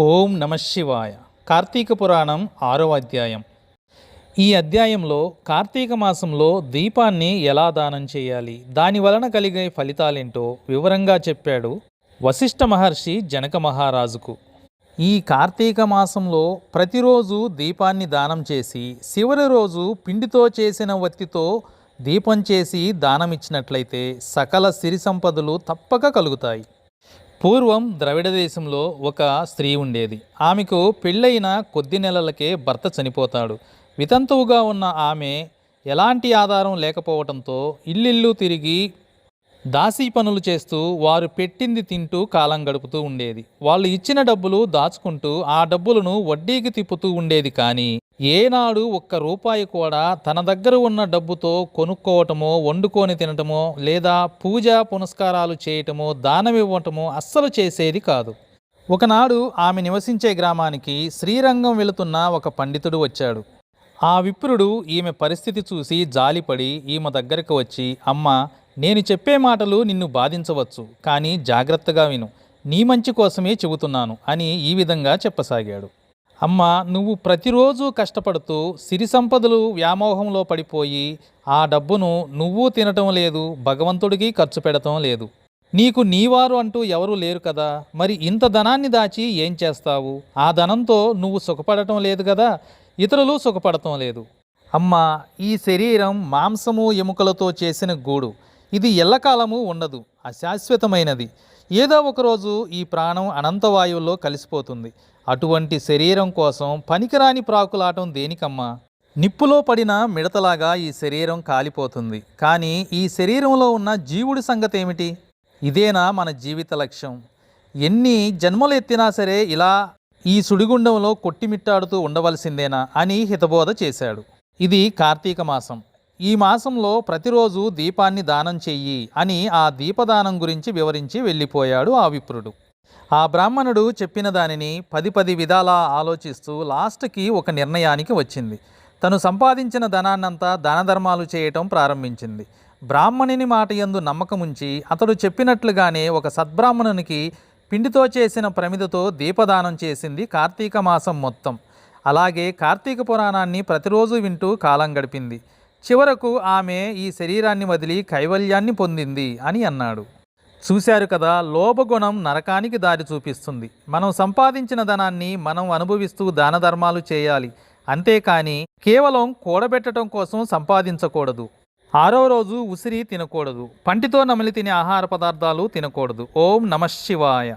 ఓం నమ శివాయ. కార్తీక పురాణం 6వ అధ్యాయం. ఈ అధ్యాయంలో కార్తీక మాసంలో దీపాన్ని ఎలా దానం చేయాలి, దాని వలన కలిగే ఫలితాలేంటో వివరంగా చెప్పాడు వశిష్ఠ మహర్షి జనక మహారాజుకు. ఈ కార్తీక మాసంలో ప్రతిరోజు దీపాన్ని దానం చేసి చివరి రోజు పిండితో చేసిన వత్తితో దీపం చేసి దానమిచ్చినట్లయితే సకల సిరి సంపదలు తప్పక కలుగుతాయి. పూర్వం ద్రవిడ దేశంలో ఒక స్త్రీ ఉండేది. ఆమెకు పెళ్ళైన కొద్ది నెలలకే భర్త చనిపోతాడు. వితంతువుగా ఉన్న ఆమె ఎలాంటి ఆధారం లేకపోవడంతో ఇల్లిల్లు తిరిగి దాసీ పనులు చేస్తూ వారు పెట్టింది తింటూ కాలం గడుపుతూ ఉండేది. వాళ్ళు ఇచ్చిన డబ్బులు దాచుకుంటూ ఆ డబ్బులను వడ్డీకి తిప్పుతూ ఉండేది. కానీ ఏనాడు ఒక్క రూపాయి కూడా తన దగ్గర ఉన్న డబ్బుతో కొనుక్కోవటమో, వండుకొని తినటమో, లేదా పూజా పునస్కారాలు చేయటమో, దానమివ్వటమో అస్సలు చేసేది కాదు. ఒకనాడు ఆమె నివసించే గ్రామానికి శ్రీరంగం వెళుతున్న ఒక పండితుడు వచ్చాడు. ఆ విప్రుడు ఈమె పరిస్థితి చూసి జాలిపడి ఈమె దగ్గరకు వచ్చి, అమ్మా, నేను చెప్పే మాటలు నిన్ను బాధించవచ్చు, కానీ జాగ్రత్తగా విను, నీ మంచి కోసమే చెబుతున్నాను అని ఈ విధంగా చెప్పసాగాడు. అమ్మ, నువ్వు ప్రతిరోజు కష్టపడుతూ సిరి సంపదలు వ్యామోహంలో పడిపోయి ఆ డబ్బును నువ్వు తినటం లేదు, భగవంతుడికి ఖర్చు పెడటం లేదు. నీకు నీవారు అంటూ ఎవరూ లేరు కదా, మరి ఇంత ధనాన్ని దాచి ఏం చేస్తావు? ఆ ధనంతో నువ్వు సుఖపడటం లేదు కదా, ఇతరులు సుఖపడటం లేదు. అమ్మ, ఈ శరీరం మాంసము ఎముకలతో చేసిన గూడు. ఇది ఎల్లకాలము ఉండదు, అశాశ్వతమైనది. ఏదో ఒకరోజు ఈ ప్రాణం అనంతవాయువుల్లో కలిసిపోతుంది. అటువంటి శరీరం కోసం పనికిరాని ప్రాకులాటం దేనికమ్మా? నిప్పులో పడిన మిడతలాగా ఈ శరీరం కాలిపోతుంది. కానీ ఈ శరీరంలో ఉన్న జీవుడి సంగతి ఏమిటి? ఇదేనా మన జీవిత లక్ష్యం? ఎన్ని జన్మలు ఎత్తినా సరే ఇలా ఈ సుడిగుండంలో కొట్టిమిట్టాడుతూ ఉండవలసిందేనా అని హితబోధ చేశాడు. ఇది కార్తీక మాసం. ఈ మాసంలో ప్రతిరోజు దీపాన్ని దానం చెయ్యి అని ఆ దీపదానం గురించి వివరించి వెళ్ళిపోయాడు ఆ విప్రుడు. ఆ బ్రాహ్మణుడు చెప్పిన దానిని 10 విధాలా ఆలోచిస్తూ లాస్ట్కి ఒక నిర్ణయానికి వచ్చింది. తను సంపాదించిన ధనాన్నంతా దానధర్మాలు చేయటం ప్రారంభించింది. బ్రాహ్మణుని మాట యందు నమ్మకముంచి అతడు చెప్పినట్లుగానే ఒక సద్బ్రాహ్మణునికి పిండితో చేసిన ప్రమిదతో దీపదానం చేసింది కార్తీక మాసం మొత్తం. అలాగే కార్తీక పురాణాన్ని ప్రతిరోజు వింటూ కాలం గడిపింది. చివరకు ఆమె ఈ శరీరాన్ని వదిలి కైవల్యాన్ని పొందింది అని అన్నాడు. చూశారు కదా, లోభగుణం నరకానికి దారి చూపిస్తుంది. మనం సంపాదించిన ధనాన్ని మనం అనుభవిస్తూ దాన ధర్మాలు చేయాలి, అంతేకాని కేవలం కూడబెట్టడం కోసం సంపాదించకూడదు. 6వ రోజు ఉసిరి తినకూడదు, పంటితో నమిలి తినే ఆహార పదార్థాలు తినకూడదు. ఓం నమ శివాయ.